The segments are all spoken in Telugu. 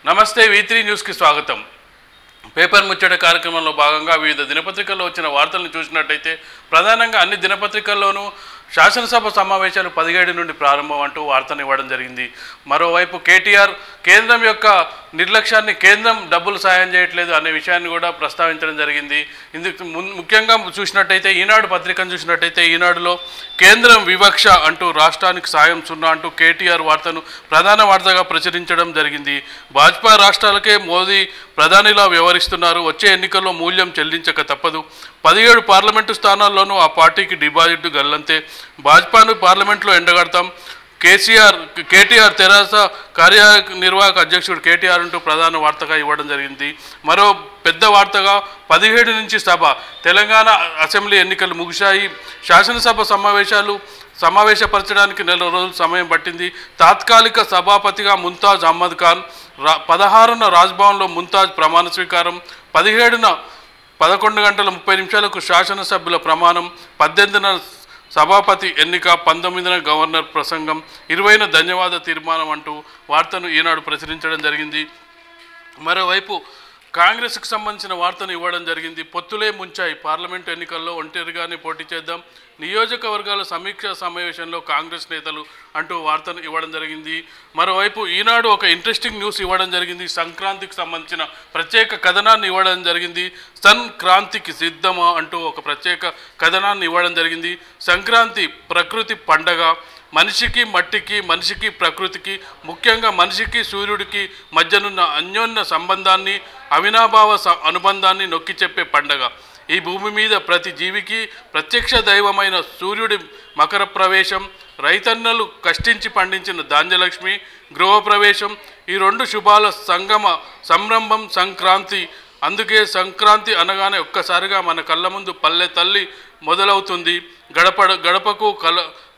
నమస్తే V3 న్యూస్ కి స్వాగతం. పేపర్ ముచ్చట కార్యక్రమంలో భాగంగా వివిధ దినపత్రికల్లో వచ్చిన వార్తలను చూసినట్లయితే ప్రధానంగా అన్ని దినపత్రికల్లోనూ శాసనసభ సమావేశాలు 17 నుండి ప్రారంభం అంటూ వార్తను ఇవ్వడం జరిగింది. మరోవైపు కేటీఆర్ కేంద్రం యొక్క నిర్లక్ష్యాన్ని కేంద్రం డబ్బులు సాయం చేయట్లేదు అనే విషయాన్ని కూడా ప్రస్తావించడం జరిగింది. ఇందుకు ముఖ్యంగా చూసినట్టయితే ఈనాడు పత్రికను చూసినట్టయితే ఈనాడులో కేంద్రం వివక్ష అంటూ రాష్ట్రానికి సాయం సున్నా అంటూ కేటీఆర్ వార్తను ప్రధాన వార్తగా ప్రచురించడం జరిగింది. భాజపా రాష్ట్రాలకే మోదీ ప్రధానిలా వ్యవహరిస్తున్నారు. వచ్చే ఎన్నికల్లో మూల్యం చెల్లించక తప్పదు. 17 పార్లమెంటు స్థానాల్లోనూ ఆ పార్టీకి డిపాజిట్ గల్లంతే. భాజపాను పార్లమెంట్లో ఎండగడతాం. కేటీఆర్ తెరాస కార్యనిర్వాహక అధ్యక్షుడు కేటీఆర్ అంటూ ప్రధాన వార్తగా ఇవ్వడం జరిగింది. మరో పెద్ద వార్తగా 17 నుంచి సభ తెలంగాణ అసెంబ్లీ ఎన్నికలు ముగిశాయి. శాసనసభ సమావేశపరచడానికి 4 రోజులు సమయం పట్టింది. తాత్కాలిక సభాపతిగా ముంతాజ్ అహ్మద్ ఖాన్, 16న రాజ్భవన్లో ముంతాజ్ ప్రమాణ స్వీకారం, 17న 11 గంటల 30 నిమిషాలకు శాసనసభ్యుల ప్రమాణం, 18న సభాపతి ఎన్నిక, 19న గవర్నర్ ప్రసంగం, 20న ధన్యవాద తీర్మానం అంటూ వార్తను ఈనాడు ప్రచురించడం జరిగింది. మరోవైపు కాంగ్రెస్కు సంబంధించిన వార్తను ఇవ్వడం జరిగింది. పొత్తులే ముంచాయి. పార్లమెంటు ఎన్నికల్లో ఒంటరిగానే పోటీ చేద్దాం. నియోజకవర్గాల సమీక్షా సమావేశంలో కాంగ్రెస్ నేతలు అంటూ వార్తను ఇవ్వడం జరిగింది. మరోవైపు ఈనాడు ఒక ఇంట్రెస్టింగ్ న్యూస్ ఇవ్వడం జరిగింది. సంక్రాంతికి సంబంధించిన ప్రత్యేక కథనాన్ని ఇవ్వడం జరిగింది. సంక్రాంతికి సిద్ధమా అంటూ ఒక ప్రత్యేక కథనాన్ని ఇవ్వడం జరిగింది. సంక్రాంతి ప్రకృతి పండగ. మనిషికి మట్టికి, మనిషికి ప్రకృతికి, ముఖ్యంగా మనిషికి సూర్యుడికి మధ్యనున్న అన్యోన్య సంబంధాన్ని, అవినాభావ అనుబంధాన్ని నొక్కి చెప్పే పండగ. ఈ భూమి మీద ప్రతి జీవికి ప్రత్యక్ష దైవమైన సూర్యుడి మకర ప్రవేశం, రైతన్నలు కష్టించి పండించిన ధాన్యలక్ష్మి గృహప్రవేశం, ఈ 2 శుభాల సంరంభం సంక్రాంతి. అందుకే సంక్రాంతి అనగానే ఒక్కసారిగా మన కళ్ళ ముందు పల్లె తల్లి మొదలవుతుంది. గడపకు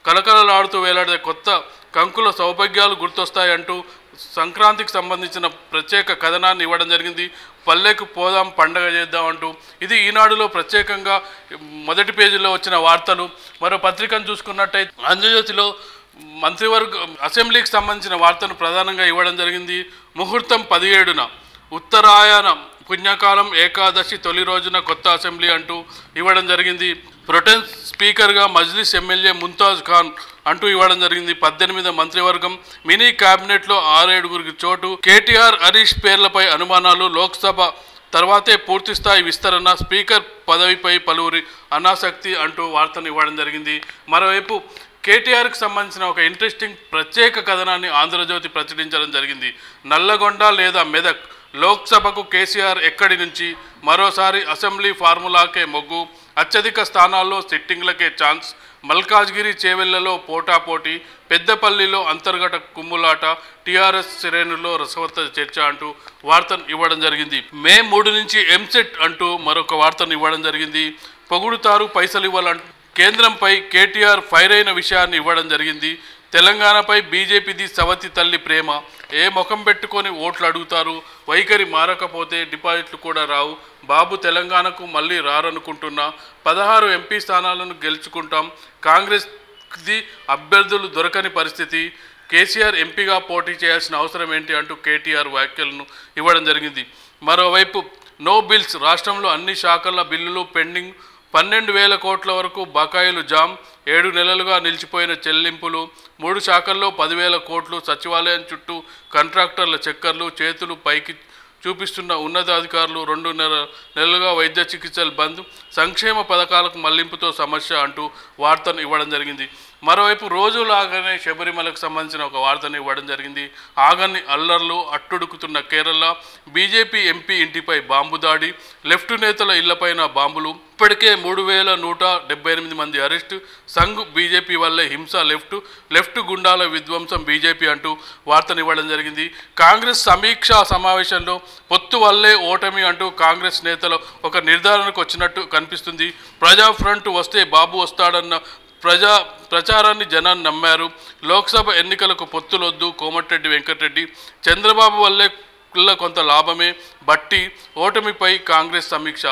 కలకలలాడుతూ వేలాడే కొత్త కంకుల సౌభాగ్యాలు గుర్తొస్తాయి అంటూ సంక్రాంతికి సంబంధించిన ప్రత్యేక కథనాన్ని ఇవ్వడం జరిగింది. పల్లెకు పోదాం పండగ చేద్దాం అంటూ. ఇది ఈనాడులో ప్రత్యేకంగా మొదటి పేజీలో వచ్చిన వార్తలు. మరో పత్రికను చూసుకున్నట్టయితే ఆంధ్రజ్యోతిలో మంత్రివర్గ అసెంబ్లీకి సంబంధించిన వార్తను ప్రధానంగా ఇవ్వడం జరిగింది. ముహూర్తం 17న ఉత్తరాయణ పుణ్యకాలం ఏకాదశి తొలి రోజున కొత్త అసెంబ్లీ అంటూ ఇవ్వడం జరిగింది. ప్రొటెం స్పీకర్గా మజ్లిస్ ఎమ్మెల్యే ముంతాజ్ ఖాన్ అంటూ ఇవ్వడం జరిగింది. 18 మంత్రివర్గం. మినీ క్యాబినెట్లో 6-7 చోటు. కేటీఆర్ హరీష్ పేర్లపై అనుమానాలు. లోక్సభ తర్వాతే పూర్తిస్థాయి విస్తరణ. స్పీకర్ పదవిపై పలువురి అనాసక్తి అంటూ వార్తను ఇవ్వడం జరిగింది. మరోవైపు కేటీఆర్కి సంబంధించిన ఒక ఇంట్రెస్టింగ్ ప్రత్యేక కథనాన్ని ఆంధ్రజ్యోతి ప్రచురించడం జరిగింది. నల్లగొండ లేదా మెదక్ లోక్సభకు కేసీఆర్ ఎక్కడి నుంచి? మరోసారి అసెంబ్లీ ఫార్ములాకే మొగ్గు. అత్యధిక స్థానాల్లో సిట్టింగ్లకే ఛాన్స్. మల్కాజ్గిరి చేవెళ్లలో పోటాపోటీ. పెద్దపల్లిలో అంతర్గత కుమ్ములాట. టీఆర్ఎస్ శ్రేణుల్లో రసవత్త చర్చ అంటూ వార్తను ఇవ్వడం జరిగింది. మే 3 నుంచి ఎంసెట్ అంటూ మరొక వార్తను ఇవ్వడం జరిగింది. పొగుడుతారు పైసలు ఇవ్వాలంటూ కేంద్రంపై కేటీఆర్ ఫైర్ అయిన విషయాన్ని ఇవ్వడం జరిగింది. తెలంగాణపై బీజేపీది సవతి తల్లి ప్రేమ. ఏ ముఖం పెట్టుకొని ఓట్లు అడుగుతారు? వైఖరి మారకపోతే డిపాజిట్లు కూడా రావు. బాబు తెలంగాణకు మళ్ళీ రారనుకుంటున్నా. 16 ఎంపీ స్థానాలను గెలుచుకుంటాం. కాంగ్రెస్ది అభ్యర్థులు దొరకని పరిస్థితి. కేసీఆర్ ఎంపీగా పోటీ చేయాల్సిన అవసరం ఏంటి అంటూ కేటీఆర్ వ్యాఖ్యలను ఇవ్వడం జరిగింది. మరోవైపు నో బిల్స్. రాష్ట్రంలో అన్ని శాఖల బిల్లులు పెండింగ్. 12,000 కోట్ల వరకు బకాయిలు జామ్. 7 నెలలుగా నిలిచిపోయిన చెల్లింపులు. 3 శాఖల్లో 10,000 కోట్లు. సచివాలయం చుట్టూ కాంట్రాక్టర్ల చక్కర్లు. చేతులు పైకి చూపిస్తున్న ఉన్నతాధికారులు. 2 నెలలుగా వైద్య చికిత్సలు బంద్. సంక్షేమ పథకాలకు మళ్లింపుతో సమస్య అంటూ వార్తను ఇవ్వడం జరిగింది. మరోవైపు రోజులాగానే శబరిమలకు సంబంధించిన ఒక వార్తను ఇవ్వడం జరిగింది. ఆగని అల్లర్లు అట్టుడుకుతున్న కేరళ. బీజేపీ ఎంపీ ఇంటిపై బాంబు దాడి. లెఫ్ట్ నేతల ఇళ్లపైన బాంబులు. ఇప్పటికే 3,178 మంది అరెస్టు. సంఘ్ బీజేపీ వల్లే హింస. లెఫ్ట్ గుండాల విధ్వంసం బీజేపీ అంటూ వార్తను ఇవ్వడం జరిగింది. కాంగ్రెస్ సమీక్షా సమావేశంలో పొత్తు వల్లే ఓటమి అంటూ కాంగ్రెస్ నేతలు ఒక నిర్ధారణకు వచ్చినట్టు కనిపిస్తుంది. ప్రజా ఫ్రంట్ వస్తే బాబు వస్తాడన్న ప్రచారాన్ని జనాన్ని నమ్మారు. లోక్సభ ఎన్నికలకు పొత్తులొద్దు. కోమటిరెడ్డి వెంకటరెడ్డి. చంద్రబాబు వల్లే కొంత లాభమే. బట్టి ఓటమిపై కాంగ్రెస్ సమీక్ష.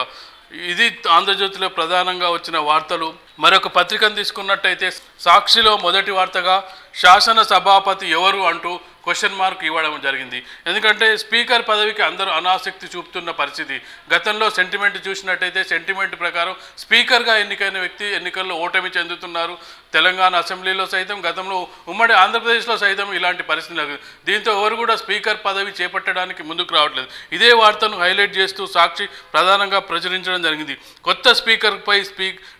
ఇది ఆంధ్రజ్యోతిలో ప్రధానంగా వచ్చిన వార్తలు. మరొక పత్రికను తీసుకున్నట్టయితే సాక్షిలో మొదటి వార్తగా శాసన సభాపతి ఎవరు అంటూ క్వశ్చన్ మార్క్ ఇవ్వడం జరిగింది. ఎందుకంటే స్పీకర్ పదవికి అందరూ అనాసక్తి చూపుతున్న పరిస్థితి. గతంలో సెంటిమెంట్ చూసినట్టయితే సెంటిమెంట్ ప్రకారం స్పీకర్గా ఎన్నికైన వ్యక్తి ఎన్నికల్లో ఓటమి చెందుతున్నారు. తెలంగాణ అసెంబ్లీలో సైతం, గతంలో ఉమ్మడి ఆంధ్రప్రదేశ్లో సైతం ఇలాంటి పరిస్థితి లేదు. దీంతో ఎవరు కూడా స్పీకర్ పదవి చేపట్టడానికి ముందుకు రావట్లేదు. ఇదే వార్తను హైలైట్ చేస్తూ సాక్షి ప్రధానంగా ప్రచురించడం జరిగింది. కొత్త స్పీకర్పై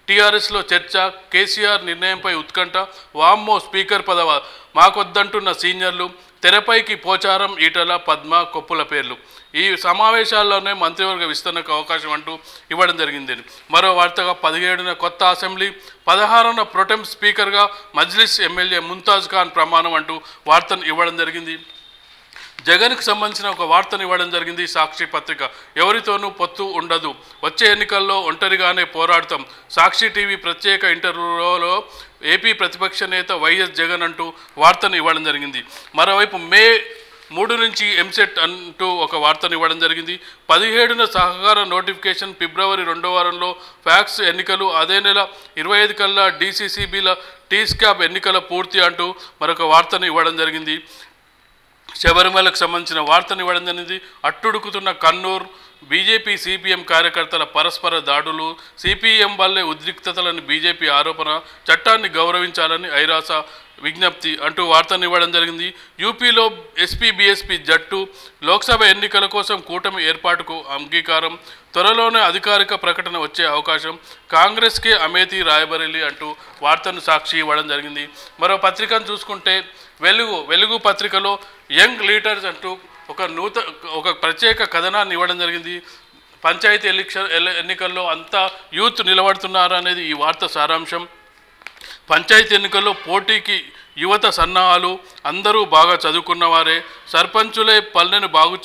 టీఆర్ఎస్లో చర్చ, కేసీఆర్ నిర్ణయంపై ఉత్కంఠ, వామ్మో స్పీకర్ పదవ మాకొద్దంటున్న సీనియర్లు, తెరపైకి పోచారం, ఈటల, పద్మ, కొప్పుల పేర్లు. ఈ సమావేశాల్లోనే మంత్రివర్గ విస్తరణకు అవకాశం అంటూ ఇవ్వడం జరిగింది. మరో వార్తగా 17న కొత్త అసెంబ్లీ, 16న ప్రొటెం స్పీకర్గా మజ్లిస్ ఎమ్మెల్యే ముంతాజ్ ఖాన్ ప్రమాణం అంటూ వార్తను ఇవ్వడం జరిగింది. జగన్కు సంబంధించిన ఒక వార్తను ఇవ్వడం జరిగింది సాక్షి పత్రిక. ఎవరితోనూ పొత్తు ఉండదు, వచ్చే ఎన్నికల్లో ఒంటరిగానే పోరాడతాం. సాక్షి టీవీ ప్రత్యేక ఇంటర్వ్యూలో ఏపీ ప్రతిపక్ష నేత వైఎస్ జగన్ అంటూ వార్తను ఇవ్వడం జరిగింది. మరోవైపు మే 3 నుంచి ఎంసెట్ అంటూ ఒక వార్తను ఇవ్వడం జరిగింది. 17న సహకార నోటిఫికేషన్, ఫిబ్రవరి 2వ వారంలో ఫ్యాక్స్ ఎన్నికలు, అదే నెల 25 కల్లా డీసీసీబీల టీస్కాబ్ ఎన్నికల పూర్తి అంటూ మరొక వార్తను ఇవ్వడం జరిగింది. శబరిమలకు సంబంధించిన వార్తను ఇవ్వడం జరిగింది. అట్టుడుకుతున్న కన్నూర్, బీజేపీ సిపిఎం కార్యకర్తల పరస్పర దాడులు, సిపిఎం వల్లే ఉద్రిక్తతలని బీజేపీ ఆరోపణ, చట్టాన్ని గౌరవించాలని ఐరాస విజ్ఞప్తి అంటూ వార్తను ఇవ్వడం జరిగింది. యూపీలో ఎస్పీ బీఎస్పీ జట్టు, లోక్సభ ఎన్నికల కోసం కూటమి ఏర్పాటుకు అంగీకారం, త్వరలోనే అధికారిక ప్రకటన వచ్చే అవకాశం, కాంగ్రెస్కే అమేథీ రాయబరేలీ అంటూ వార్తను సాక్షి ఇవ్వడం జరిగింది. మరో పత్రికను చూసుకుంటే వెలుగు పత్రికలో యంగ్ లీడర్స్ అంటూ ఒక ప్రత్యేక కథనాన్ని ఇవ్వడం జరిగింది. పంచాయతీ ఎన్నికల్లో అంతా యూత్ నిలబడుతున్నారు అనేది ఈ వార్త సారాంశం. పంచాయతీ ఎన్నికల్లో పోటీకి యువత సన్నాహాలు, అందరూ బాగా చదువుకున్నవారే, సర్పంచులే పల్లెను బాగు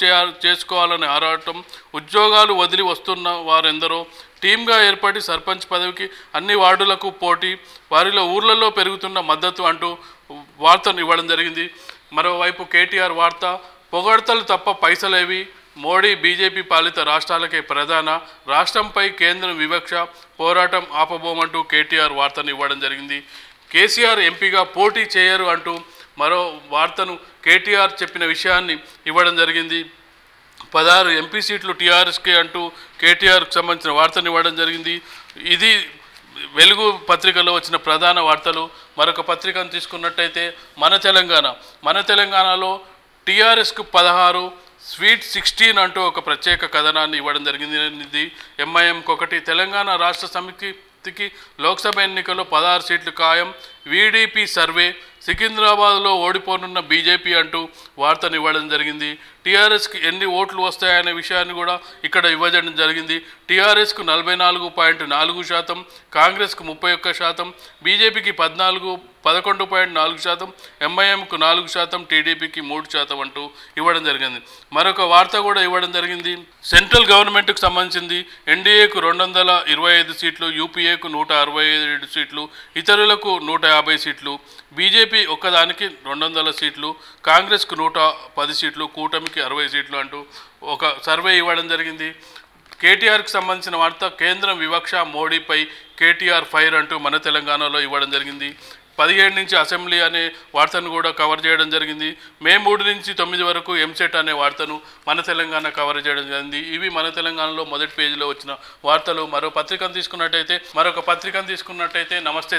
చేసుకోవాలని ఆరాటం, ఉద్యోగాలు వదిలి వస్తున్న వారెందరో టీమ్గా ఏర్పడి సర్పంచ్ పదవికి అన్ని వార్డులకు పోటీ, వారిలో ఊర్లలో పెరుగుతున్న మద్దతు అంటూ వార్తను ఇవ్వడం జరిగింది. మరోవైపు కేటీఆర్ వార్త, పొగడ్తలు తప్ప పైసలేవి, మోడీ బీజేపీ పాలిత రాష్ట్రాలకే ప్రధాన, రాష్ట్రంపై కేంద్రం వివక్ష, పోరాటం ఆపబోమంటూ కేటీఆర్ వార్తను ఇవ్వడం జరిగింది. కేసీఆర్ ఎంపీగా పోటీ చేయరు అంటూ మరో వార్తను కేటీఆర్ చెప్పిన విషయాన్ని ఇవ్వడం జరిగింది. 16 ఎంపీ సీట్లు టీఆర్ఎస్కే అంటూ కేటీఆర్కి సంబంధించిన వార్తను ఇవ్వడం జరిగింది. ఇది వెలుగు పత్రికలో వచ్చిన ప్రధాన వార్తలు. మరొక పత్రికను తీసుకున్నట్టయితే మన తెలంగాణలో టీఆర్ఎస్కు 16, స్వీట్ 16 అంటూ ఒక ప్రత్యేక కథనాన్ని ఇవ్వడం జరిగింది. ఎంఐఎంకి 1, తెలంగాణ రాష్ట్ర సమితికి లోక్సభ ఎన్నికల్లో 16 సీట్లు ఖాయం, వీడీపీ సర్వే, సికింద్రాబాద్లో ఓడిపోనున్న బీజేపీ అంటూ వార్తను ఇవ్వడం జరిగింది. టీఆర్ఎస్కి ఎన్ని ఓట్లు వస్తాయనే విషయాన్ని కూడా ఇక్కడ ఇవ్వడం జరిగింది. టీఆర్ఎస్కు 44.4%, కాంగ్రెస్కు 31%, బీజేపీకి 11.4%, ఎంఐఎంకు 4%, టీడీపీకి 3% అంటూ ఇవ్వడం జరిగింది. మరొక వార్త కూడా ఇవ్వడం జరిగింది. సెంట్రల్ గవర్నమెంట్కు సంబంధించింది. ఎన్డీఏకు 225 సీట్లు, యూపీఏకు 167 సీట్లు, ఇతరులకు 150 సీట్లు, బీజేపీ ఒక్కదానికి 200 సీట్లు, కాంగ్రెస్కు 110 సీట్లు, కూటమికి 60 సీట్లు అంటూ ఒక సర్వే ఇవ్వడం జరిగింది. కేటీఆర్కి సంబంధించిన వార్త, కేంద్రం వివక్ష, మోడీపై కేటీఆర్ ఫైర్ అంటూ మన తెలంగాణలో ఇవ్వడం జరిగింది. 17 నుంచి అసెంబ్లీ అనే వార్తను కూడా కవర్ చేయడం జరిగింది. మే 3 నుంచి 9 వరకు ఎంసెట్ అనే వార్తను మన తెలంగాణ కవర్ చేయడం జరిగింది. ఇవి మన తెలంగాణలో మొదటి పేజీలో వచ్చిన వార్తలు. మరొక పత్రికను తీసుకున్నట్టయితే నమస్తే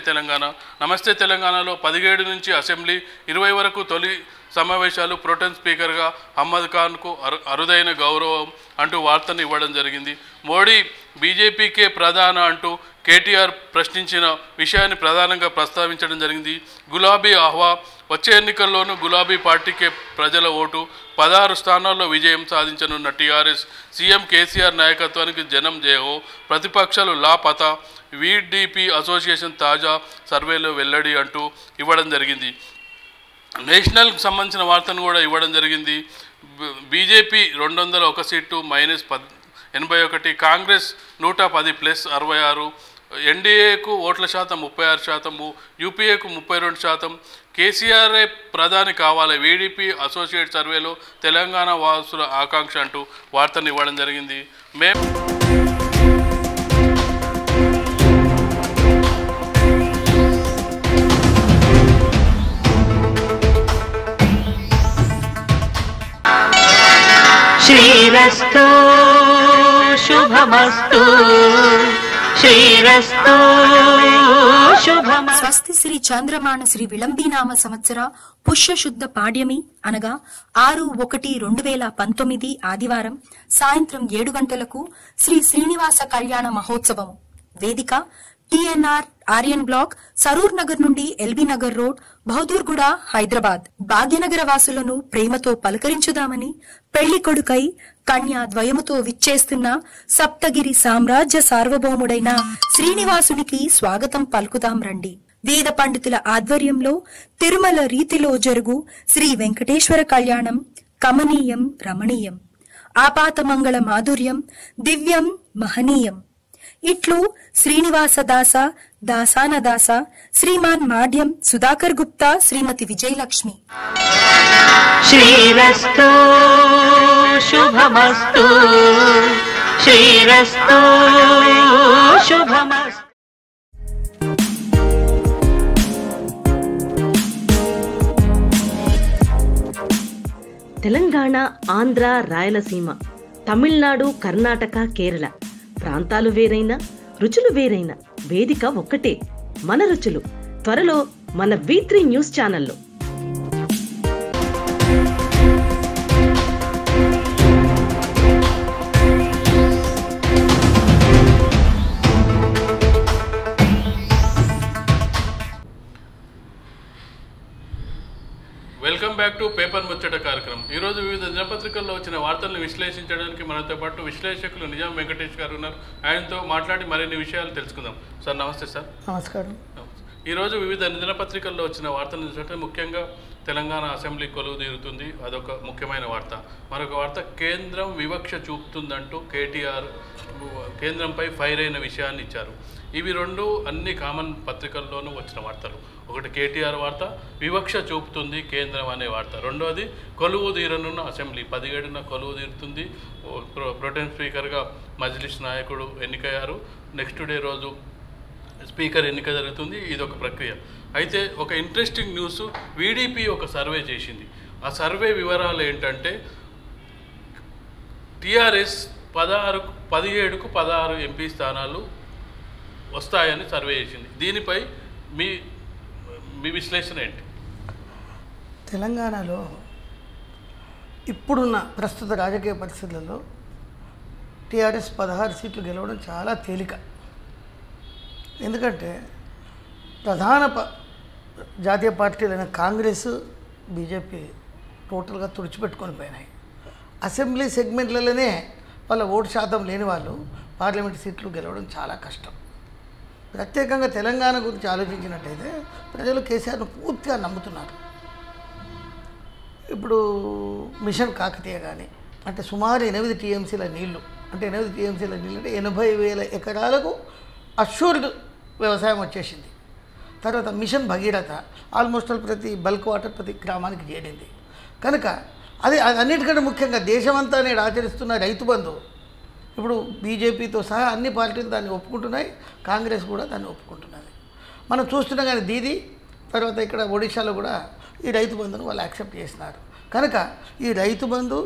తెలంగాణలో 17 నుంచి అసెంబ్లీ, 20 వరకు తొలి సమావేశాలు, ప్రొటెం స్పీకర్గా అహ్మద్ ఖాన్కు అరుదైన గౌరవం అంటూ వార్తను ఇవ్వడం జరిగింది. మోడీ బీజేపీకే ప్రధాన అంటూ కేటీఆర్ ప్రశ్నించిన విషయాన్ని ప్రధానంగా ప్రస్తావించడం జరిగింది. గులాబీ ఆహ్వా, వచ్చే ఎన్నికల్లోనూ గులాబీ పార్టీకే ప్రజల ఓటు, 16 స్థానాల్లో విజయం సాధించనున్న టీఆర్ఎస్, సీఎం కేసీఆర్ నాయకత్వానికి జనం జయహో, ప్రతిపక్షాలు లాపతా, వీడీపీ అసోసియేషన్ తాజా సర్వేలో వెల్లడి అంటూ ఇవ్వడం జరిగింది. నేషనల్కి సంబంధించిన వార్తను కూడా ఇవ్వడం జరిగింది. బీజేపీ 201 సీటు -81, కాంగ్రెస్ 110 +66, ఎన్డీఏకు ఓట్ల శాతం 36%, యూపీఏకు 32%, కేసీఆర్ఏ ప్రధాని కావాలి, వీడీపీ అసోసియేట్ సర్వేలో తెలంగాణ వాసుల ఆకాంక్ష అంటూ వార్తను ఇవ్వడం జరిగింది. శ్రీరస్తు శుభమస్తు శ్రీరస్తు శుభమస్తు. స్వస్తి శ్రీ చంద్రమాన శ్రీ విళంబీనామ సంవత్సర పుష్యశుద్ధ పాడ్యమి అనగా 6/1/2019 ఆదివారం సాయంత్రం 7 గంటలకు శ్రీ శ్రీనివాస కళ్యాణ మహోత్సవం. వేదిక టిఎన్ఆర్ ఆర్యన్ బ్లాక్, సరూర్ నగర్ నుండి ఎల్బీ నగర్ రోడ్, బహదూర్గూడ, హైదరాబాద్. భాగ్యనగర వాసులను ప్రేమతో పలకరించుదామని పెళ్లి కొడుకై కన్యా ద్వయముతో విచ్చేస్తున్న సప్తగిరి సామ్రాజ్య సార్వభౌముడైన శ్రీనివాసునికి స్వాగతం పలుకుదాం రండి. వేద పండితుల ఆధ్వర్యంలో తిరుమల రీతిలో జరుగు శ్రీ వెంకటేశ్వర కళ్యాణం కమనీయం రమణీయం, ఆపాతమంగళ మాధుర్యం దివ్యం మహనీయం. ఇట్లు శ్రీనివాస దాస దాసాన దాస శ్రీమాన్ మాడ్యం సుధాకర్ గుప్తా, శ్రీమతి విజయలక్ష్మి. శ్రీరస్తు శుభమస్తు శ్రీరస్తు శుభమస్తు. తెలంగాణ, ఆంధ్ర, రాయలసీమ, తమిళనాడు, కర్ణాటక, కేరళ ప్రాంతాలు వేరైనా రుచులు వేరైనా వేదిక ఒక్కటే, మన రుచులు. త్వరలో మన V3 న్యూస్ ఛానల్లో. వెల్కమ్ బ్యాక్ టు పేపర్ ముచ్చట కార్యక్రమం. ఈరోజు వివిధ దినపత్రికల్లో వచ్చిన వార్తలను విశ్లేషించడానికి మనతో పాటు విశ్లేషకులు నిజాం వెంకటేష్ గారు ఉన్నారు. ఆయనతో మాట్లాడి మరిన్ని విషయాలు తెలుసుకుందాం. సార్ నమస్తే. సార్ నమస్కారం. ఈరోజు వివిధ దినపత్రికల్లో వచ్చిన వార్తలను చూస్తే ముఖ్యంగా తెలంగాణ అసెంబ్లీ కొలువు తీరుతుంది, అదొక ముఖ్యమైన వార్త. మరొక వార్త, కేంద్రం వివక్ష చూపుతుందంటూ కేటీఆర్ కేంద్రంపై ఫైర్ అయిన విషయాన్ని ఇచ్చారు. ఇవి రెండు అన్ని కామన్ పత్రికల్లోనూ వచ్చిన వార్తలు. ఒకటి కేటీఆర్ వార్త, వివక్ష చూపుతుంది కేంద్రం అనే వార్త. రెండవది, కొలువు తీరనున్న అసెంబ్లీ 17న కొలువు తీరుతుంది. ప్రొటెం స్పీకర్గా మజ్లిస్ నాయకుడు ఎన్నికయ్యారు. నెక్స్ట్ డే రోజు స్పీకర్ ఎన్నిక జరుగుతుంది. ఇదొక ప్రక్రియ. అయితే ఒక ఇంట్రెస్టింగ్ న్యూస్, వీడీపీ ఒక సర్వే చేసింది. ఆ సర్వే వివరాలు ఏంటంటే టీఆర్ఎస్ 17కు 16 ఎంపీ స్థానాలు వస్తాయని సర్వే చేసింది. దీనిపై మీ విశ్లేషణ ఏంటి? తెలంగాణలో ఇప్పుడున్న ప్రస్తుత రాజకీయ పరిస్థితులలో టీఆర్ఎస్ 16 సీట్లు గెలవడం చాలా తేలిక. ఎందుకంటే ప్రధాన జాతీయ పార్టీలైన కాంగ్రెస్, బీజేపీ టోటల్గా తుడిచిపెట్టుకొని పోయినాయి. అసెంబ్లీ సెగ్మెంట్లలోనే వాళ్ళ ఓటు శాతం లేని వాళ్ళు పార్లమెంట్ సీట్లు గెలవడం చాలా కష్టం. ప్రత్యేకంగా తెలంగాణ గురించి ఆలోచించినట్టయితే ప్రజలు కేసీఆర్ను పూర్తిగా నమ్ముతున్నారు. ఇప్పుడు మిషన్ కాకతీయ కానీ అంటే సుమారు 8 టీఎంసీల నీళ్లు, అంటే 8 టీఎంసీల నీళ్ళు అంటే 80,000 ఎకరాలకు అష్యూర్డ్ వ్యవసాయం వచ్చేసింది. తర్వాత మిషన్ భగీరథ ఆల్మోస్ట్ ప్రతి బల్క్ వాటర్ ప్రతి గ్రామానికి చేరింది. కనుక అది అన్నిటికంటే ముఖ్యంగా దేశమంతా నేడు ఆచరిస్తున్న రైతు బంధు ఇప్పుడు బీజేపీతో సహా అన్ని పార్టీలు దాన్ని ఒప్పుకుంటున్నాయి, కాంగ్రెస్ కూడా దాన్ని ఒప్పుకుంటున్నది. మనం చూస్తున్నాం కానీ దీది తర్వాత ఇక్కడ ఒడిశాలో కూడా ఈ రైతు బంధును వాళ్ళు యాక్సెప్ట్ చేసినారు. కనుక ఈ రైతు బంధు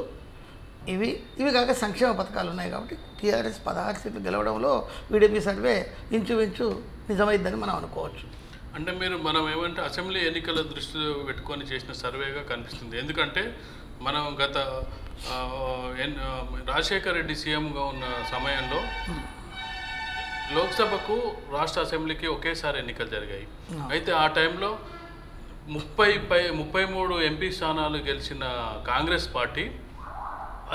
ఇవి కాక సంక్షేమ పథకాలు ఉన్నాయి. కాబట్టి టీఆర్ఎస్ 16 సీట్లు గెలవడంలో వీడీపీ సర్వే ఇంచుమించు నిజమైందని మనం అనుకోవచ్చు. అంటే మనం ఏమంటే అసెంబ్లీ ఎన్నికల దృష్టిలో పెట్టుకొని చేసిన సర్వేగా కనిపిస్తుంది. ఎందుకంటే మనం గత రాజశేఖర్ రెడ్డి సీఎంగా ఉన్న సమయంలో లోక్సభకు రాష్ట్ర అసెంబ్లీకి ఒకేసారి ఎన్నికలు జరిగాయి. అయితే ఆ టైంలో 33 ఎంపీ స్థానాలు గెలిచిన కాంగ్రెస్ పార్టీ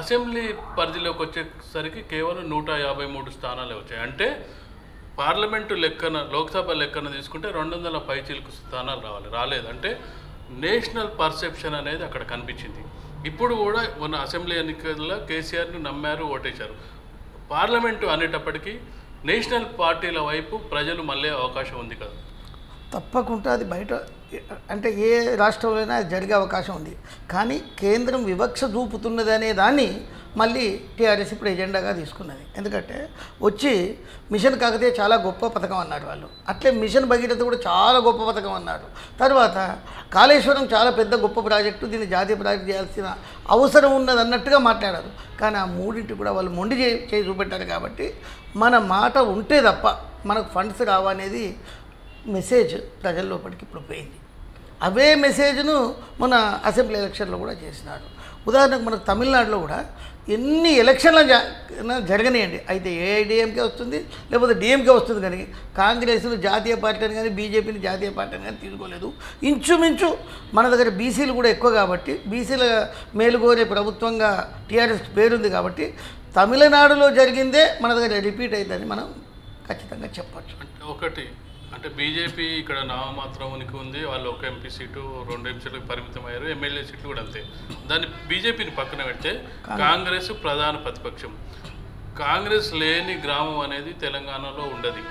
అసెంబ్లీ పరిధిలోకి వచ్చేసరికి కేవలం 153 స్థానాలే వచ్చాయి. అంటే పార్లమెంటు లెక్కన, లోక్సభ లెక్కన తీసుకుంటే 200 పైచీలకు స్థానాలు రాలేదు. అంటే నేషనల్ పర్సెప్షన్ అనేది అక్కడ కనిపించింది. ఇప్పుడు కూడా మొన్న అసెంబ్లీ ఎన్నికల్లో కేసీఆర్ను నమ్మారు, ఓటేశారు. పార్లమెంటు అనేటప్పటికీ నేషనల్ పార్టీల వైపు ప్రజలు మళ్ళీ అవకాశం ఉంది కదా? తప్పకుండా అది బయట అంటే ఏ రాష్ట్రంలోనైనా జరిగే అవకాశం ఉంది. కానీ కేంద్రం వివక్ష చూపుతున్నది అనే దాన్ని మళ్ళీ టీఆర్ఎస్ ఇప్పుడు ఎజెండాగా తీసుకున్నది. ఎందుకంటే వచ్చి మిషన్ కాకతీయ చాలా గొప్ప పథకం అన్నారు వాళ్ళు, అట్లే మిషన్ భగీరథ కూడా చాలా గొప్ప పథకం అన్నారు. తర్వాత కాళేశ్వరం చాలా పెద్ద గొప్ప ప్రాజెక్టు, దీన్ని జాతీయ ప్రాజెక్టు చేయాల్సిన అవసరం ఉన్నది అన్నట్టుగా మాట్లాడారు. కానీ ఆ మూడింటి కూడా వాళ్ళు మొండి చేయి చూపెట్టారు. కాబట్టి మన మాట ఉంటే తప్ప మనకు ఫండ్స్ రావనేది మెసేజ్ ప్రజల లోపలికి ఇప్పుడు పోయింది. అవే మెసేజ్ను మన అసెంబ్లీ ఎలక్షన్లో కూడా చేసినారు. ఉదాహరణకు మనకు తమిళనాడులో కూడా ఎన్ని ఎలక్షన్లు జరగనియండి, అయితే ఏఐడిఎంకే వస్తుంది లేకపోతే డిఎంకే వస్తుంది, కానీ కాంగ్రెస్ను జాతీయ పార్టీని కానీ బీజేపీని జాతీయ పార్టీని కానీ తీసుకోలేదు. ఇంచుమించు మన దగ్గర బీసీలు కూడా ఎక్కువ కాబట్టి బీసీల మేలుగోరే ప్రభుత్వంగా టీఆర్ఎస్ పేరుంది కాబట్టి తమిళనాడులో జరిగిందే మన దగ్గర రిపీట్ అవుతుందని మనం ఖచ్చితంగా చెప్పచ్చు. ఒకటి అంటే బీజేపీ ఇక్కడ నామమాత్రం ఉనికి ఉంది, వాళ్ళు ఒక ఎంపీ సీటు 2 ఎంపీలకు పరిమితం అయ్యారు, ఎమ్మెల్యే సీట్లు కూడా అంతే. దాన్ని బీజేపీని పక్కన పెడితే కాంగ్రెస్ ప్రధాన ప్రతిపక్షం. కాంగ్రెస్ లేని గ్రామం అనేది తెలంగాణలో ఉండదు.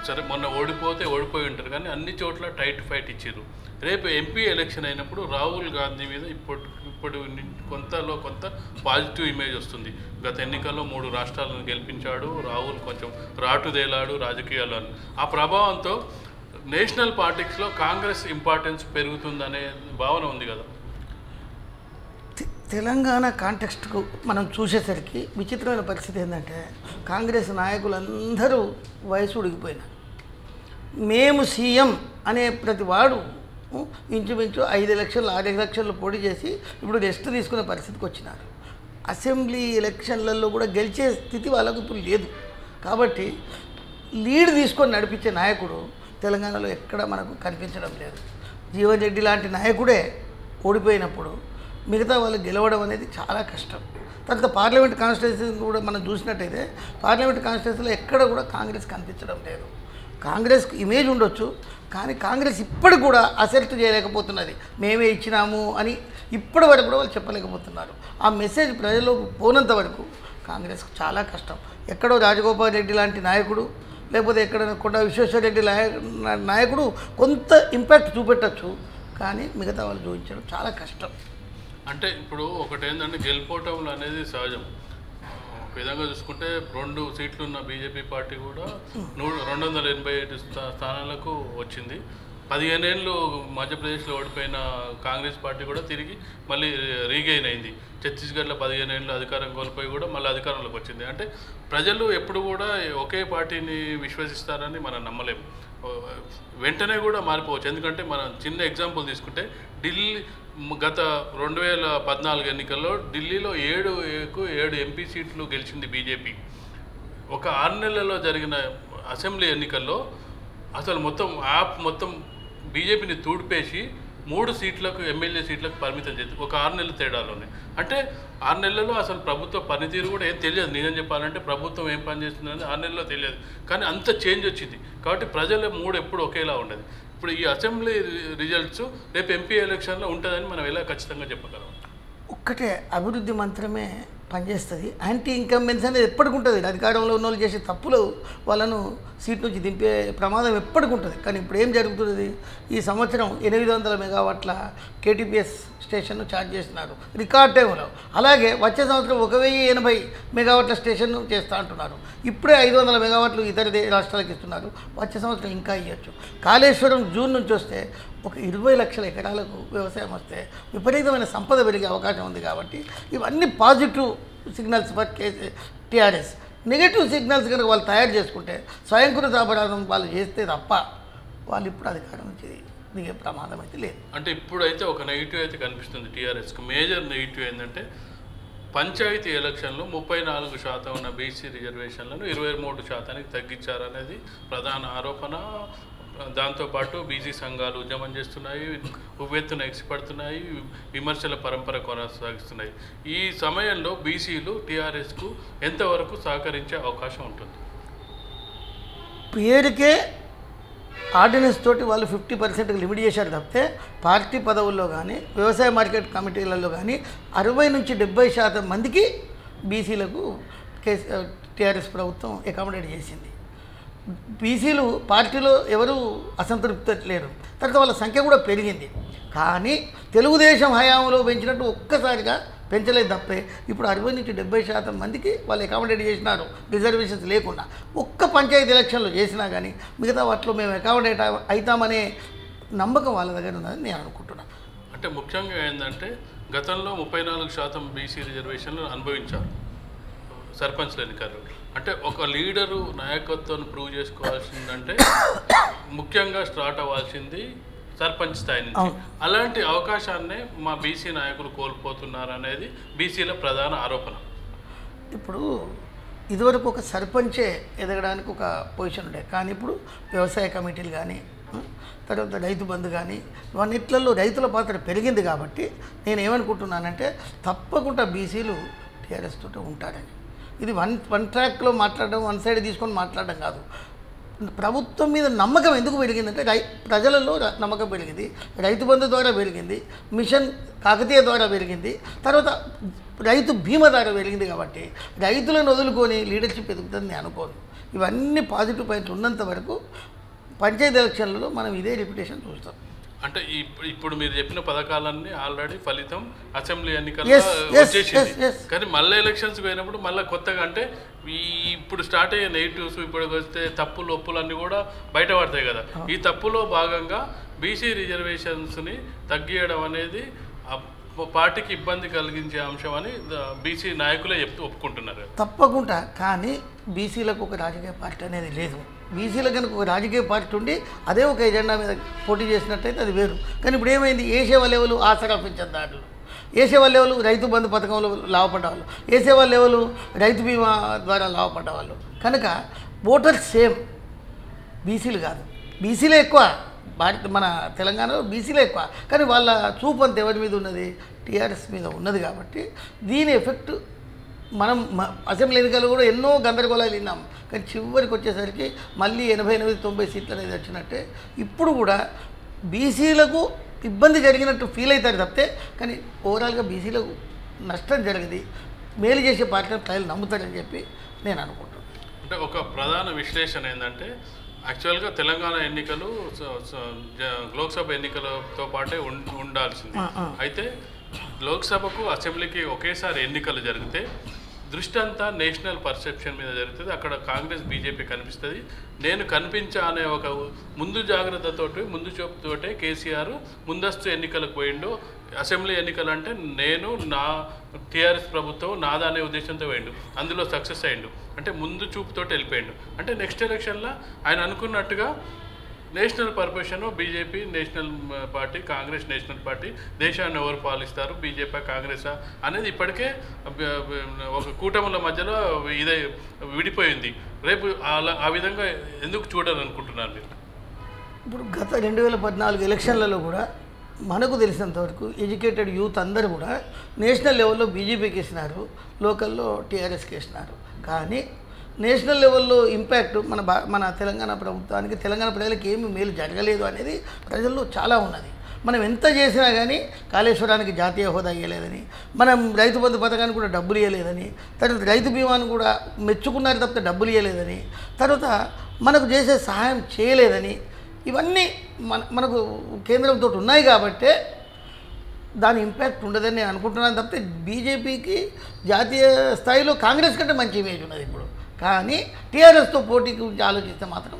సరే మొన్న ఓడిపోయి ఉంటారు, కానీ అన్ని చోట్ల టైట్ ఫైట్ ఇచ్చారు. రేపు ఎంపీ ఎలక్షన్ అయినప్పుడు రాహుల్ గాంధీ మీద ఇప్పుడు కొంత పాజిటివ్ ఇమేజ్ వస్తుంది. గత ఎన్నికల్లో 3 రాష్ట్రాలను గెలిపించాడు రాహుల్, కొంచెం రాటుదేలాడు రాజకీయాల్లో. ఆ ప్రభావంతో నేషనల్ పాలిటిక్స్లో కాంగ్రెస్ ఇంపార్టెన్స్ పెరుగుతుందనే భావన ఉంది కదా. తెలంగాణ కాంటెక్స్ట్కు మనం చూసేసరికి విచిత్రమైన పరిస్థితి ఏంటంటే కాంగ్రెస్ నాయకులందరూ వయసు ఉడిగిపోయినారు. మేము సీఎం అనే ప్రతి వాడు ఇంచుమించు 5 ఎలక్షన్లు 6 ఎలక్షన్లు పోటీ చేసి ఇప్పుడు రెస్ట్ తీసుకునే పరిస్థితికి వచ్చినారు. అసెంబ్లీ ఎలక్షన్లలో కూడా గెలిచే స్థితి వాళ్ళకు ఇప్పుడు లేదు. కాబట్టి లీడ్ తీసుకొని నడిపించే నాయకుడు తెలంగాణలో ఎక్కడ మనకు కనిపించడం లేదు. జీవన్ రెడ్డి లాంటి నాయకుడే ఓడిపోయినప్పుడు మిగతా వాళ్ళు గెలవడం అనేది చాలా కష్టం. తర్వాత పార్లమెంట్ కాన్స్టిట్యున్సీ కూడా మనం చూసినట్టయితే పార్లమెంట్ కాన్స్టిట్యున్సీలో ఎక్కడ కూడా కాంగ్రెస్ కనిపించడం లేదు. కాంగ్రెస్కి ఇమేజ్ ఉండొచ్చు, కానీ కాంగ్రెస్ ఇప్పటికి కూడా అసెప్ట్ చేయలేకపోతున్నది. మేమే ఇచ్చినాము అని ఇప్పటి వరకు కూడా వాళ్ళు చెప్పలేకపోతున్నారు. ఆ మెసేజ్ ప్రజలకు పోనంత వరకు కాంగ్రెస్కు చాలా కష్టం. ఎక్కడో రాజగోపాల్ రెడ్డి లాంటి నాయకుడు లేకపోతే ఎక్కడైనా కొండ విశ్వేశ్వరరెడ్డి నాయకుడు కొంత ఇంపాక్ట్ చూపెట్టచ్చు, కానీ మిగతా వాళ్ళు చూపించడం చాలా కష్టం. అంటే ఇప్పుడు ఒకటి ఏంటంటే గెలుపోవటంలో అనేది సహజం. ఒక విధంగా చూసుకుంటే 2 సీట్లు ఉన్న బీజేపీ పార్టీ కూడా 287 స్థానాలకు వచ్చింది. 15 ఏళ్ళు మధ్యప్రదేశ్లో ఓడిపోయిన కాంగ్రెస్ పార్టీ కూడా తిరిగి మళ్ళీ రీగెయిన్ అయింది. ఛత్తీస్గఢ్లో 15 ఏళ్ళు అధికారం కోల్పోయి కూడా మళ్ళీ అధికారంలోకి వచ్చింది. అంటే ప్రజలు ఎప్పుడు కూడా ఒకే పార్టీని విశ్వసిస్తారని మనం నమ్మలేము. వెంటనే కూడా మారిపోవచ్చు. ఎందుకంటే మనం చిన్న ఎగ్జాంపుల్ తీసుకుంటే ఢిల్లీ గత 2014 ఎన్నికల్లో ఢిల్లీలో 7 ఎంపీ సీట్లు గెలిచింది బీజేపీ. ఒక 6 నెలల్లో జరిగిన అసెంబ్లీ ఎన్నికల్లో అసలు మొత్తం బీజేపీని తూడిపేసి 3 సీట్లకు ఎమ్మెల్యే సీట్లకు పరిమితం చేసింది ఒక 6 నెలల తేడాలోనే. అంటే 6 నెలల్లో అసలు ప్రభుత్వ పనితీరు కూడా ఏం తెలియదు. నిజం చెప్పాలంటే ప్రభుత్వం ఏం పని చేస్తుందని 6 నెలల్లో తెలియదు, కానీ అంత చేంజ్ వచ్చింది. కాబట్టి ప్రజల మూడు ఎప్పుడు ఒకేలా ఉండదు. ఇప్పుడు ఈ అసెంబ్లీ రిజల్ట్స్ రేపు ఎంపీ ఎలక్షన్లో ఉంటుందని మనం ఎలా ఖచ్చితంగా చెప్పగలం? ఒక్కటే అభివృద్ధి మంత్రమే పనిచేస్తుంది. యాంటీ ఇన్కంబెన్స్ అనేది ఎప్పటికి ఉంటుంది. అధికారంలో ఉన్న వాళ్ళు చేసే తప్పులు వాళ్ళను సీట్ నుంచి దింపే ప్రమాదం ఎప్పటికి ఉంటుంది. కానీ ఇప్పుడు ఏం జరుగుతుంది, ఈ సంవత్సరం 800 మెగావాట్ల కేటీపీఎస్ స్టేషన్ను ఛార్జ్ చేస్తున్నారు రికార్డ్ టైంలో. అలాగే వచ్చే సంవత్సరం 1080 మెగావాట్ల స్టేషన్ను చేస్తూ అంటున్నారు. ఇప్పుడే 500 మెగావాట్లు ఇతర రాష్ట్రాలకు ఇస్తున్నారు. వచ్చే సంవత్సరం ఇంకా ఇవ్వచ్చు. కాళేశ్వరం జూన్ నుంచి వస్తే ఒక 20 లక్షల ఎకరాలకు వ్యవసాయం వస్తే విపరీతమైన సంపద పెరిగే అవకాశం ఉంది. కాబట్టి ఇవన్నీ positive signals for TRS. Negative signals కనుక వాళ్ళు తయారు చేసుకుంటే స్వయంకృత అపరాధం వాళ్ళు చేస్తే తప్ప వాళ్ళు ఇప్పుడు అధికారం నుంచి దిగే ప్రమాదం అయితే లేదు. అంటే ఇప్పుడైతే ఒక నెగిటివ్ అయితే కనిపిస్తుంది టీఆర్ఎస్కి. మేజర్ నెగిటివ్ ఏంటంటే పంచాయతీ ఎలక్షన్లో 34% ఉన్న బీసీ రిజర్వేషన్లను 23% తగ్గించారనేది ప్రధాన ఆరోపణ. దాంతోపాటు బీసీ సంఘాలు ఉద్యమం చేస్తున్నాయి, ఉవ్వెత్తున ఎగిసిపడుతున్నాయి, విమర్శల పరంపర కొనసాగిస్తున్నాయి. ఈ సమయంలో బీసీలు టీఆర్ఎస్కు ఎంతవరకు సహకరించే అవకాశం ఉంటుంది? పేరుకే ఆర్డినెన్స్ తోటి వాళ్ళు 50% లిమిట్ చేశారు తప్పితే పార్టీ పదవుల్లో కానీ వ్యవసాయ మార్కెట్ కమిటీలలో కానీ 60 నుంచి 70% మందికి బీసీలకు టీఆర్ఎస్ ప్రభుత్వం అకామిడేట్ చేసింది. బీసీలు పార్టీలో ఎవరు అసంతృప్తి లేరు. తర్వాత వాళ్ళ సంఖ్య కూడా పెరిగింది. కానీ తెలుగుదేశం హయాంలో పెంచినట్టు ఒక్కసారిగా పెంచలేదు తప్పే. ఇప్పుడు 60 నుంచి 70% మందికి వాళ్ళు అకామిడేట్ చేసినారు రిజర్వేషన్స్ లేకుండా. ఒక్క పంచాయతీ ఎలక్షన్లో చేసినా కానీ మిగతా వాటిలో మేము అకామిడేట్ అవుతామనే నమ్మకం వాళ్ళ దగ్గర ఉందని నేను అనుకుంటున్నాను. అంటే ముఖ్యంగా ఏంటంటే గతంలో 34% బీసీ రిజర్వేషన్లు అనుభవించారు సర్పంచ్ల ఎన్నికల్లో. అంటే ఒక లీడరు నాయకత్వాన్ని ప్రూవ్ చేసుకోవాల్సిందంటే ముఖ్యంగా స్టార్ట్ అవ్వాల్సింది సర్పంచ్ స్థాయి నుంచి. అలాంటి అవకాశాన్నే మా బీసీ నాయకులు కోల్పోతున్నారు అనేది బీసీల ప్రధాన ఆరోపణ. ఇప్పుడు ఇదివరకు ఒక సర్పంచే ఎదగడానికి ఒక పొజిషన్ ఉండే, కానీ ఇప్పుడు వ్యవసాయ కమిటీలు కానీ తర్వాత రైతు బంధు కానీ ఇవన్నిట్లలో రైతుల పాత్ర పెరిగింది. కాబట్టి నేను ఏమనుకుంటున్నానంటే తప్పకుండా బీసీలు టీఆర్ఎస్ తోటి ఉంటారని. ఇది వన్ ట్రాక్లో మాట్లాడడం, వన్ సైడ్ తీసుకొని మాట్లాడడం కాదు. ప్రభుత్వం మీద నమ్మకం ఎందుకు పెరిగిందంటే ప్రజలలో నమ్మకం పెరిగింది, రైతు బంధు ద్వారా పెరిగింది, మిషన్ కాకతీయ ద్వారా పెరిగింది, తర్వాత రైతు బీమా ద్వారా పెరిగింది. కాబట్టి రైతులను వదులుకొని లీడర్షిప్ ఎదుగుతుందని నేను అనుకోను. ఇవన్నీ పాజిటివ్ పాయింట్లు ఉన్నంత వరకు పంచాయతీ ఎలక్షన్లలో మనం ఇదే రిపిటేషన్ చూస్తాం. అంటే ఇప్పుడు మీరు చెప్పిన పథకాలన్నీ ఆల్రెడీ ఫలితం అసెంబ్లీ ఎన్నికల్లో వచ్చేసింది. కానీ మళ్ళీ ఎలక్షన్స్ పోయినప్పుడు మళ్ళీ కొత్తగా అంటే ఇప్పుడు స్టార్ట్ అయ్యే నెగిటివ్స్ ఇప్పుడు వస్తే తప్పులు ఒప్పులు అన్నీ కూడా బయటపడతాయి కదా. ఈ తప్పులో భాగంగా బీసీ రిజర్వేషన్స్ని తగ్గియడం అనేది పార్టీకి ఇబ్బంది కలిగించే అంశం అని బీసీ నాయకులే ఒప్పుకుంటున్నారు. తప్పకుండా. కానీ బీసీలకు ఒక రాజకీయ పార్టీ అనేది లేదు. బీసీలకు కనుక ఒక రాజకీయ పార్టీ ఉండి అదే ఒక ఎజెండా మీద పోటీ చేసినట్టయితే అది వేరు. కానీ ఇప్పుడు ఏమైంది, ఏసేవా లెవెల్ ఆసరా పెంచేదారులు, ఏసేవా లెవెల్ రైతు బంధు పథకంలో లాభపడ్డవాళ్ళు, ఏసేవా లెవెల్ రైతు బీమా ద్వారా లాభపడ్డవాళ్ళు. కనుక ఓటర్స్ సేమ్, బీసీలు కాదు. బీసీలే ఎక్కువ మన తెలంగాణలో, బీసీలే ఎక్కువ. కానీ వాళ్ళ చూపు అంత ఎవరి మీద ఉన్నది, టీఆర్ఎస్ మీద ఉన్నది. కాబట్టి దీని ఎఫెక్ట్ మనం అసెంబ్లీ ఎన్నికలు కూడా ఎన్నో గందరగోళాలు విన్నాం. కానీ చివరికి వచ్చేసరికి మళ్ళీ 88-90 సీట్లు అనేది వచ్చినట్టే. ఇప్పుడు కూడా బీసీలకు ఇబ్బంది జరిగినట్టు ఫీల్ అవుతారు తప్పితే, కానీ ఓవరాల్గా బీసీలకు నష్టం జరిగింది. మేలు చేసే పార్టీని ప్రజలు నమ్ముతారని చెప్పి నేను అనుకుంటున్నాను. అంటే ఒక ప్రధాన విశ్లేషణ ఏంటంటే యాక్చువల్గా తెలంగాణ ఎన్నికలు లోక్సభ ఎన్నికలతో పాటే ఉండాల్సింది. అయితే లోక్సభకు అసెంబ్లీకి ఒకేసారి ఎన్నికలు జరిగితే దృష్టి అంతా నేషనల్ పర్సెప్షన్ మీద జరుగుతుంది. అక్కడ కాంగ్రెస్ బీజేపీ కనిపిస్తుంది. నేను కనిపించా అనే ఒక ముందు జాగ్రత్తతోటి ముందు చూపుతోటే కేసీఆర్ ముందస్తు ఎన్నికలకు పోయిండు. అసెంబ్లీ ఎన్నికలు అంటే నేను నా టీఆర్ఎస్ ప్రభుత్వం నాదనే ఉద్దేశంతో పోయిండు, అందులో సక్సెస్ అయ్యిండు. అంటే ముందు చూపుతోటి వెళ్ళిపోయిండు. అంటే నెక్స్ట్ ఎలక్షన్లో ఆయన అనుకున్నట్టుగా national perception BJP national party, Congress national party, దేశాన్ని ఎవరు పాలిస్తారు, బీజేపీ కాంగ్రెసా అనేది ఇప్పటికే ఒక కూటముల మధ్యలో ఇదే విడిపోయింది. రేపు ఆ విధంగా ఎందుకు చూడాలనుకుంటున్నారు మీరు? ఇప్పుడు గత 2014 ఎలక్షన్లలో కూడా మనకు తెలిసినంతవరకు ఎడ్యుకేటెడ్ యూత్ అందరూ కూడా నేషనల్ లెవెల్లో బీజేపీకి వేసినారు, లోకల్లో టీఆర్ఎస్కి వేసినారు. కానీ నేషనల్ లెవెల్లో ఇంపాక్ట్ మన తెలంగాణ ప్రభుత్వానికి, తెలంగాణ ప్రజలకు ఏమీ మేలు జరగలేదు అనేది ప్రజల్లో చాలా ఉన్నది. మనం ఎంత చేసినా కానీ కాళేశ్వరానికి జాతీయ హోదా ఇవ్వలేదని, మనం రైతు బంధు పథకానికి కూడా డబ్బులు ఇవ్వలేదని, తర్వాత రైతు బీమాను కూడా మెచ్చుకున్నారు తప్పితే డబ్బులు ఇవ్వలేదని, తర్వాత మనకు చేసే సహాయం చేయలేదని, ఇవన్నీ మనకు కేంద్రంతో ఉన్నాయి. కాబట్టే దాని ఇంపాక్ట్ ఉండదని నేను అనుకుంటున్నాను తప్పితే బీజేపీకి జాతీయ స్థాయిలో కాంగ్రెస్ కంటే మంచి ఇమేజ్ ఉన్నది ఇప్పుడు. కానీ టీఆర్ఎస్తో పోటీ గురించి ఆలోచిస్తే మాత్రం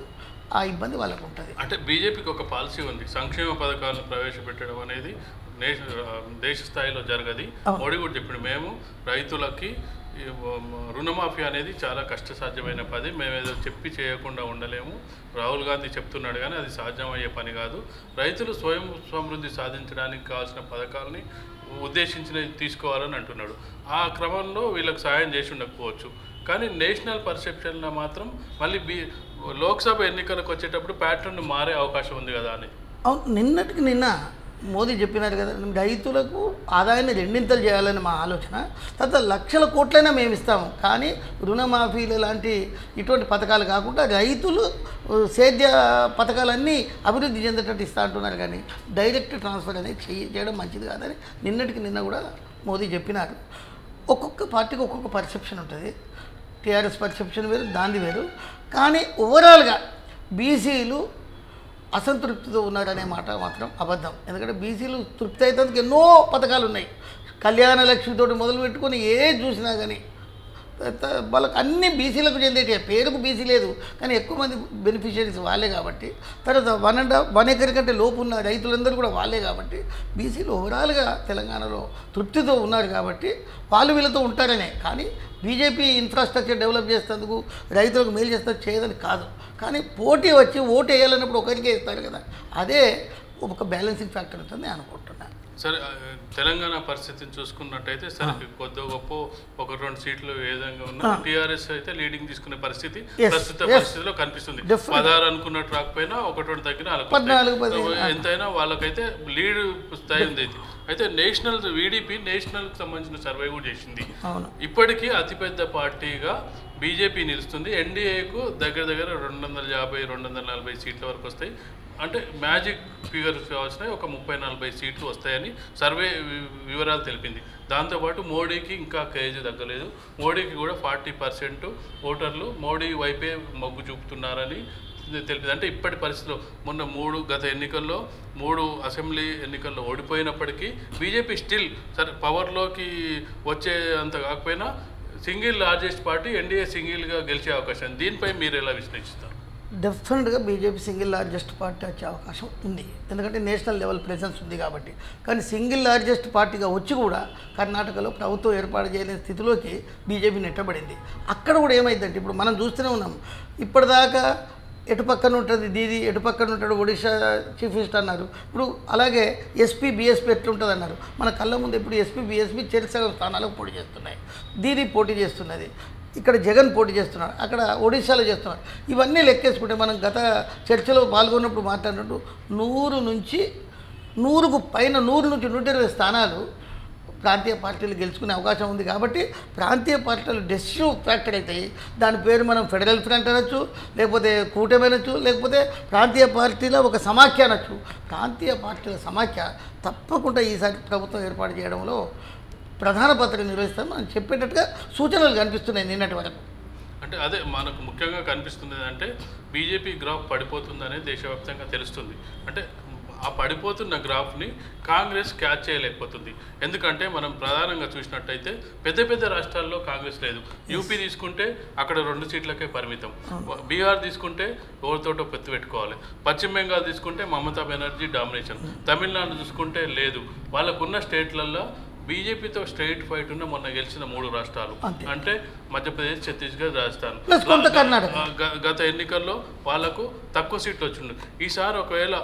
ఆ ఇబ్బంది వాళ్ళకు ఉంటుంది. అంటే బీజేపీకి ఒక పాలసీ ఉంది, సంక్షేమ పథకాలను ప్రవేశపెట్టడం అనేది దేశ స్థాయిలో జరగది. మోడీ కూడా చెప్పాడు, మేము రైతులకి రుణమాఫీ అనేది చాలా కష్టసాధ్యమైన పని, మేమేదో చెప్పి చేయకుండా ఉండలేము. రాహుల్ గాంధీ చెప్తున్నాడు కానీ అది సాధ్యమయ్యే పని కాదు. రైతులు స్వయం సమృద్ధి సాధించడానికి కావాల్సిన పథకాలని ఉద్దేశించినవి తీసుకోవాలని అంటున్నాడు. ఆ క్రమంలో వీళ్ళకి సాయం చేసి ఉండకపోవచ్చు. కానీ నేషనల్ పర్సెప్షన్లో మాత్రం మళ్ళీ లోక్సభ ఎన్నికలకు వచ్చేటప్పుడు ప్యాటర్న్ మారే అవకాశం ఉంది కదా అని. అవును, నిన్నటికి నిన్న మోదీ చెప్పినారు కదా, రైతులకు ఆదాయాన్ని రెండింతలు చేయాలని మా ఆలోచన. తర్వాత లక్షల కోట్లైనా మేము ఇస్తాము, కానీ రుణమాఫీలు లాంటి ఇటువంటి పథకాలు కాకుండా రైతులు సేద్య పథకాలన్నీ అభివృద్ధి చెందేటట్టు ఇస్తా అంటున్నారు. కానీ డైరెక్ట్ ట్రాన్స్ఫర్ అనేది చేయడం మంచిది కాదని నిన్నటికి నిన్న కూడా మోదీ చెప్పినారు. ఒక్కొక్క పార్టీకి ఒక్కొక్క పర్సెప్షన్ ఉంటుంది. టీఆర్ఎస్ పర్సెప్షన్ వేరు, దాన్ని వేరు. కానీ ఓవరాల్గా బీసీలు అసంతృప్తితో ఉన్నారనే మాట మాత్రం అబద్ధం. ఎందుకంటే బీసీలు తృప్తి అయితే ఎన్నో పథకాలు ఉన్నాయి. కళ్యాణ లక్ష్మితోటి మొదలు పెట్టుకొని ఏది చూసినా కానీ వాళ్ళకి అన్ని బీసీలకు చెందేటి, పేరుకు బీసీ లేదు కానీ ఎక్కువ మంది బెనిఫిషియరీస్ వాళ్ళే కాబట్టి, తర్వాత 1 ఎకర్ కంటే లోపు ఉన్న రైతులందరూ కూడా వాళ్ళే కాబట్టి బీసీలు ఓవరాల్గా తెలంగాణలో తృప్తితో ఉన్నారు కాబట్టి వాళ్ళు వీళ్ళతో ఉంటారనే. కానీ బీజేపీ ఇన్ఫ్రాస్ట్రక్చర్ డెవలప్ చేసేందుకు రైతులకు మేలు చేస్తే చేయదని కాదు, కానీ పోటీ వచ్చి ఓటు వేయాలన్నప్పుడు ఒకరికే ఇస్తారు కదా, అదే ఒక బ్యాలెన్సింగ్ ఫ్యాక్టర్ ఉంటుంది అనుకుంటున్నాను. సరే, తెలంగాణ పరిస్థితిని చూసుకున్నట్టయితే సరే కొద్ది గొప్ప 1-2 సీట్లు ఏ విధంగా ఉన్నా టీఆర్ఎస్ అయితే లీడింగ్ తీసుకునే పరిస్థితి ప్రస్తుత పరిస్థితిలో కనిపిస్తుంది. 16 అనుకున్నట్టు రాకపోయినా 1-2 తగ్గిన ఎంతైనా వాళ్ళకైతే లీడ్ స్థాయి ఉంది. అయితే వీడీపీ నేషనల్కి సంబంధించిన సర్వే కూడా చేసింది. ఇప్పటికీ అతిపెద్ద పార్టీగా బీజేపీ నిలుస్తుంది. ఎన్డీఏకు దగ్గర 250-240 సీట్ల వరకు వస్తాయి. అంటే మ్యాజిక్ ఫిగర్స్ కావాల్సినవి ఒక 30-40 సీట్లు వస్తాయని సర్వే వివరాలు తెలిపింది. దాంతోపాటు మోడీకి ఇంకా క్రేజ్ తగ్గలేదు. మోడీకి కూడా 40% ఓటర్లు మోడీ వైపే మొగ్గు చూపుతున్నారని తెలిపింది. అంటే ఇప్పటి పరిస్థితిలో గత ఎన్నికల్లో 3 అసెంబ్లీ ఎన్నికల్లో ఓడిపోయినప్పటికీ బీజేపీ స్టిల్ సరే పవర్లోకి వచ్చే అంత కాకపోయినా సింగిల్ లార్జెస్ట్ పార్టీ, ఎన్డీఏ సింగిల్గా గెలిచే అవకాశం. దీనిపై మీరు ఎలా విశ్లేషిస్తారు? డెఫినెట్గా బీజేపీ సింగిల్ లార్జెస్ట్ పార్టీ వచ్చే అవకాశం ఉంది, ఎందుకంటే నేషనల్ లెవెల్ ప్రెజెన్స్ ఉంది కాబట్టి. కానీ సింగిల్ లార్జెస్ట్ పార్టీగా వచ్చి కూడా కర్ణాటకలో ప్రభుత్వం ఏర్పాటు చేయలేని స్థితిలోకి బీజేపీ నెట్టబడింది. అక్కడ కూడా ఏమైందంటే ఇప్పుడు మనం చూస్తూనే ఉన్నాం, ఇప్పటిదాకా ఎటు పక్కన ఉంటుంది దీది, ఎటు పక్కన ఉంటాడు ఒడిశా చీఫ్ మినిస్టర్ అన్నారు. ఇప్పుడు అలాగే ఎస్పీ బీఎస్పీ ఎట్లుంటుంది అన్నారు. మన కళ్ళ ముందు ఇప్పుడు ఎస్పీ బీఎస్పీ చెరిసగం స్థానాలకు పోటీ చేస్తున్నాయి. దీది పోటీ చేస్తున్నది, ఇక్కడ జగన్ పోటీ చేస్తున్నాడు, అక్కడ ఒడిశాలో చేస్తున్నాడు. ఇవన్నీ లెక్కేసుకుంటే మనం గత చర్చలో పాల్గొన్నప్పుడు మాట్లాడినట్టు 100 నుంచి 120 స్థానాలు ప్రాంతీయ పార్టీలు గెలుచుకునే అవకాశం ఉంది. కాబట్టి ప్రాంతీయ పార్టీలు డెసిసివ్ ఫ్యాక్టర్ అవుతాయి. దాని పేరు మనం ఫెడరల్ ఫ్రంట్ అనొచ్చు, లేకపోతే కూటమి అనొచ్చు, లేకపోతే ప్రాంతీయ పార్టీల ఒక సమాఖ్య అనొచ్చు. ప్రాంతీయ పార్టీల సమాఖ్య తప్పకుండా ఈసారి ప్రభుత్వం ఏర్పాటు చేయడంలో ప్రధాన పాత్ర నిర్వహిస్తాం మనం చెప్పేటట్టుగా సూచనలు కనిపిస్తున్నాయి నిన్నటి వరకు. అంటే అదే మనకు ముఖ్యంగా కనిపిస్తుంది అంటే బీజేపీ గ్రాఫ్ పడిపోతుందనే దేశవ్యాప్తంగా తెలుస్తుంది. అంటే ఆ పడిపోతున్న గ్రాఫ్ని కాంగ్రెస్ క్యాచ్ చేయలేకపోతుంది. ఎందుకంటే మనం ప్రధానంగా చూసినట్టయితే పెద్ద రాష్ట్రాల్లో కాంగ్రెస్ లేదు. యూపీ తీసుకుంటే అక్కడ 2 సీట్లకే పరిమితం. బీహార్ తీసుకుంటే ఎవరితోటో పెత్తు పెట్టుకోవాలి. పశ్చిమ బెంగాల్ తీసుకుంటే మమతా బెనర్జీ డామినేషన్. తమిళనాడు చూసుకుంటే లేదు. వాళ్ళకున్న స్టేట్లలో బీజేపీతో స్ట్రైట్ ఫైట్ ఉన్న మొన్న గెలిచిన 3 రాష్ట్రాలు అంటే మధ్యప్రదేశ్, ఛత్తీస్గఢ్, రాజస్థాన్. గత ఎన్నికల్లో వాళ్ళకు తక్కువ సీట్లు వచ్చింది. ఈసారి ఒకవేళ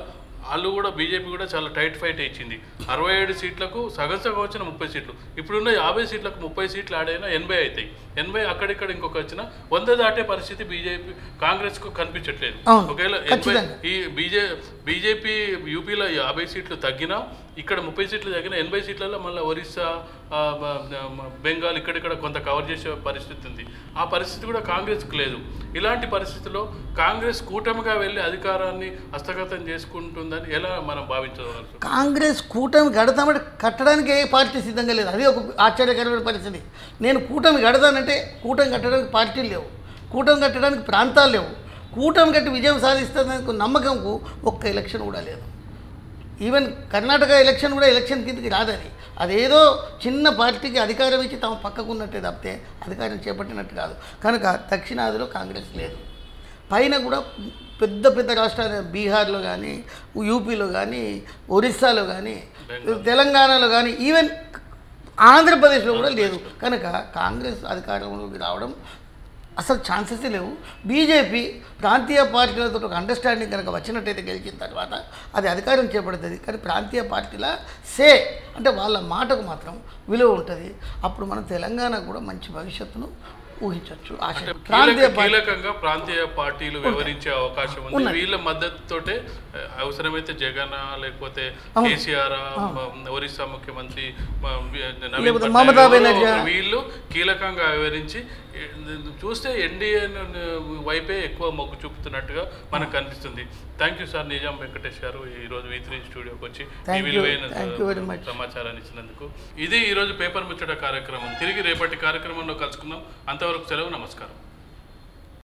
వాళ్ళు కూడా బీజేపీ కూడా చాలా టైట్ ఫైట్ ఇచ్చింది. 67 సీట్లకు సగం వచ్చిన 30 సీట్లు. ఇప్పుడున్న 50 సీట్లకు 30 సీట్లు ఆడైనా 80 అవుతాయి. 80 అక్కడిక్కడ ఇంకొక వచ్చిన 100 దాటే పరిస్థితి కాంగ్రెస్కు కనిపించట్లేదు. ఒకవేళ ఈ బీజేపీ యూపీలో 50 సీట్లు తగ్గినా, ఇక్కడ 30 సీట్లు తగ్గినా 80 సీట్లలో మళ్ళీ ఒరిస్సా, బెంగాల్ ఇక్కడిక్కడ కొంత కవర్ చేసే పరిస్థితి ఉంది. ఆ పరిస్థితి కూడా కాంగ్రెస్కి లేదు. ఇలాంటి పరిస్థితుల్లో కాంగ్రెస్ కూటమిగా వెళ్ళి అధికారాన్ని హస్తగతం చేసుకుంటుందని ఎలా మనం భావించవచ్చు? కాంగ్రెస్ కూటమి కడతామంటే కట్టడానికి ఏ పార్టీ సిద్ధంగా లేదు. అది ఒక ఆశ్చర్యకరమైన పరిస్థితి. నేను కూటమి కడతానంటే కూటమి కట్టడానికి పార్టీలు లేవు, కూటమి కట్టడానికి ప్రాంతాలు లేవు, కూటమి కట్టి విజయం సాధిస్తుందనే నమ్మకంకు ఒక్క ఎలక్షన్ కూడా లేదు. ఈవెన్ కర్ణాటక ఎలక్షన్ కూడా ఎలక్షన్ కిందకి రాదని, అదేదో చిన్న పార్టీకి అధికారం ఇచ్చి తమ పక్కకున్నట్టే తప్పితే అధికారం చేపట్టినట్టు కాదు. కనుక దక్షిణాదిలో కాంగ్రెస్ లేదు. పైన కూడా పెద్ద రాష్ట్రాలు బీహార్లో కానీ, యూపీలో కానీ, ఒరిస్సాలో కానీ, తెలంగాణలో కానీ, ఈవెన్ ఆంధ్రప్రదేశ్లో కూడా లేదు. కనుక కాంగ్రెస్ అధికారంలోకి రావడం అసలు ఛాన్సెస్ లేవు. బీజేపీ ప్రాంతీయ పార్టీలతో ఒక అండర్స్టాండింగ్ కనుక వచ్చినట్టయితే గెలిచిన తర్వాత అది అధికారం చేపడుతుంది. కానీ ప్రాంతీయ పార్టీల అంటే వాళ్ళ మాటకు మాత్రం విలువ ఉంటుంది. అప్పుడు మనం తెలంగాణ కూడా మంచి భవిష్యత్తును ఊహించవచ్చు. కీలకంగా ప్రాంతీయ పార్టీలు వివరించే అవకాశం ఉంది. వీళ్ళ మద్దతుతోటే అవసరమైతే జగన్ లేకపోతే కేసీఆర్, ఒరిస్సా ముఖ్యమంత్రి మమతా బెనర్జీ వీళ్ళు కీలకంగా వివరించి చూస్తే ఎన్డీఏ వైపే ఎక్కువ మొగ్గు చూపుతున్నట్టుగా మనకు కనిపిస్తుంది. Thank you sir Nizam Venkatesh గారు ఈరోజు V3 స్టూడియోకి వచ్చి విలువైన సమాచారాన్ని ఇచ్చినందుకు. ఇది ఈరోజు పేపర్ ముచ్చట కార్యక్రమం. తిరిగి రేపటి కార్యక్రమంలో కలుసుకుందాం. అంతవరకు సెలవు, నమస్కారం.